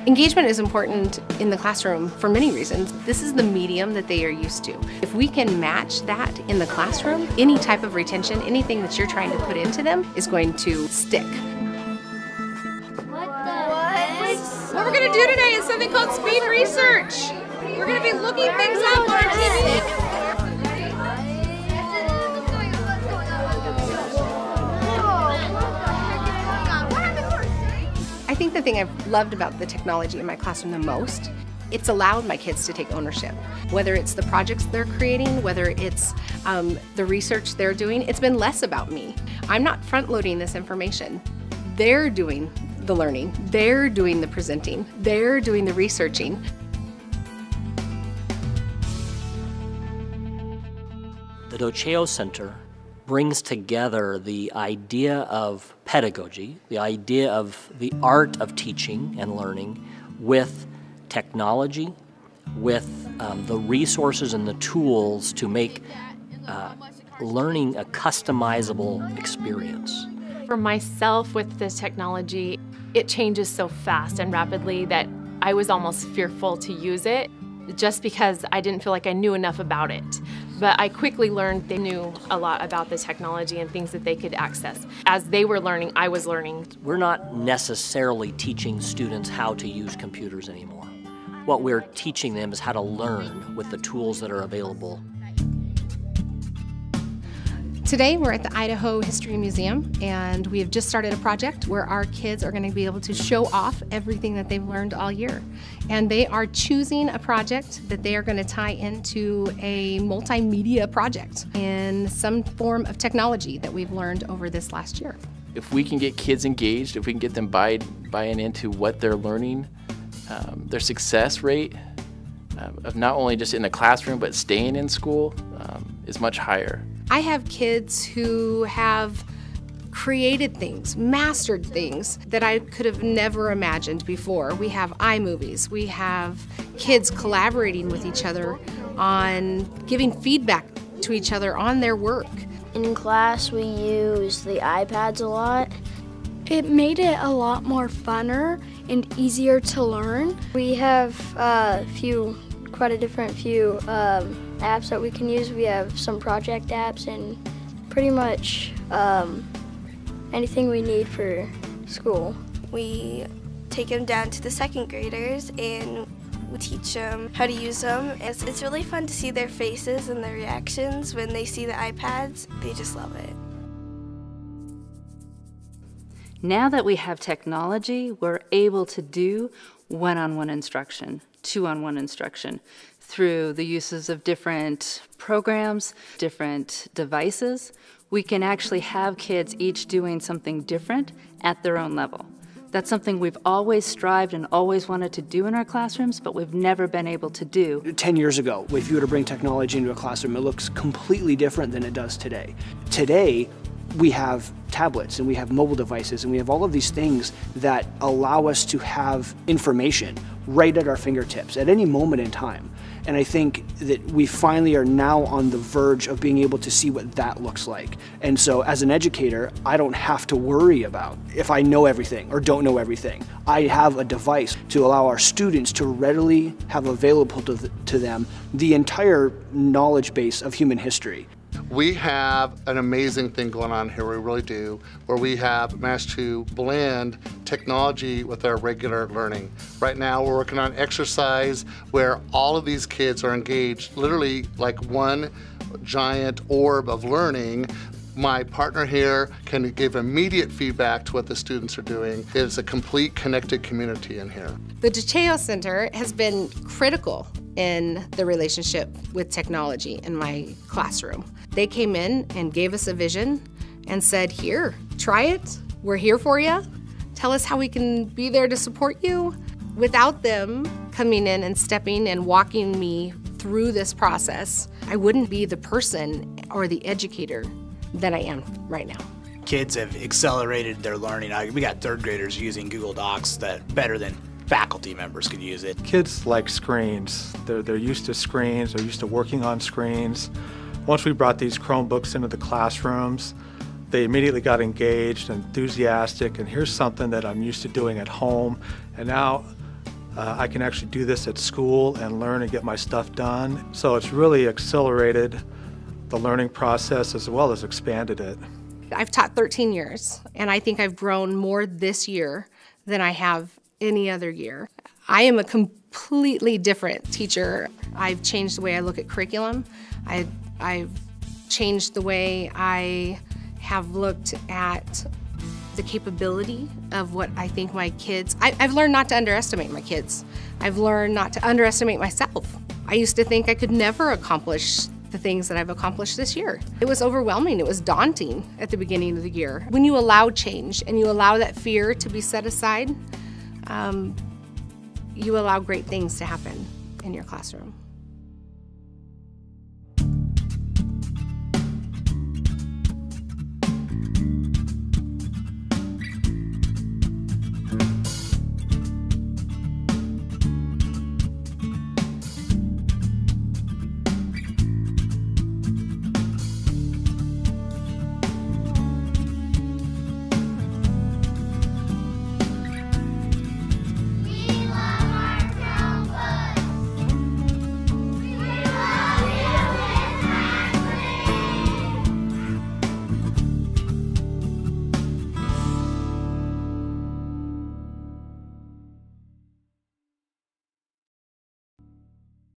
Engagement is important in the classroom for many reasons. This is the medium that they are used to. If we can match that in the classroom, any type of retention, anything that you're trying to put into them is going to stick. What we're going to do today is something called speed research. We're going to be looking things up on our TV. I think the thing I've loved about the technology in my classroom the most, it's allowed my kids to take ownership. Whether it's the projects they're creating, whether it's the research they're doing, it's been less about me. I'm not front-loading this information. They're doing the learning, they're doing the presenting, they're doing the researching. The Doceo Center brings together the idea of pedagogy, the idea of the art of teaching and learning, with technology, with the resources and the tools to make learning a customizable experience. For myself with this technology, it changes so fast and rapidly that I was almost fearful to use it just because I didn't feel like I knew enough about it. But I quickly learned they knew a lot about the technology and things that they could access. As they were learning, I was learning. We're not necessarily teaching students how to use computers anymore. What we're teaching them is how to learn with the tools that are available. Today we're at the Idaho History Museum, and we have just started a project where our kids are going to be able to show off everything that they've learned all year. And they are choosing a project that they are going to tie into a multimedia project in some form of technology that we've learned over this last year. If we can get kids engaged, if we can get them buying into what they're learning, their success rate of not only just in the classroom but staying in school is much higher. I have kids who have created things, mastered things that I could have never imagined before. We have iMovies. We have kids collaborating with each other on giving feedback to each other on their work. In class, we use the iPads a lot. It made it a lot more funner and easier to learn. We have quite a different few apps that we can use. We have some project apps and pretty much anything we need for school. We take them down to the second graders and we teach them how to use them. It's really fun to see their faces and their reactions when they see the iPads. They just love it. Now that we have technology, we're able to do one-on-one instruction, two-on-one instruction through the uses of different programs, different devices. We can actually have kids each doing something different at their own level. That's something we've always strived and always wanted to do in our classrooms, but we've never been able to do. 10 years ago, if you were to bring technology into a classroom, it looks completely different than it does today. Today, we have tablets and we have mobile devices and we have all of these things that allow us to have information right at our fingertips at any moment in time. And I think that we finally are now on the verge of being able to see what that looks like. And so as an educator, I don't have to worry about if I know everything or don't know everything. I have a device to allow our students to readily have available to them the entire knowledge base of human history. We have an amazing thing going on here, we really do, where we have managed to blend technology with our regular learning. Right now we're working on exercise where all of these kids are engaged, literally like one giant orb of learning. My partner here can give immediate feedback to what the students are doing. It's a complete connected community in here. The Doceo Center has been critical in the relationship with technology in my classroom. They came in and gave us a vision and said, here, try it. We're here for you. Tell us how we can be there to support you. Without them coming in and stepping and walking me through this process, I wouldn't be the person or the educator that I am right now. Kids have accelerated their learning. We got third graders using Google Docs that better than faculty members could use it. Kids like screens. They're used to screens, they're used to working on screens. Once we brought these Chromebooks into the classrooms, they immediately got engaged, enthusiastic, and here's something that I'm used to doing at home. And now I can actually do this at school and learn and get my stuff done. So it's really accelerated the learning process as well as expanded it. I've taught 13 years, and I think I've grown more this year than I have any other year. I am a completely different teacher. I've changed the way I look at curriculum. I've changed the way I have looked at the capability of what I think my kids, I've learned not to underestimate my kids. I've learned not to underestimate myself. I used to think I could never accomplish the things that I've accomplished this year. It was overwhelming, it was daunting at the beginning of the year. When you allow change and you allow that fear to be set aside, you allow great things to happen in your classroom.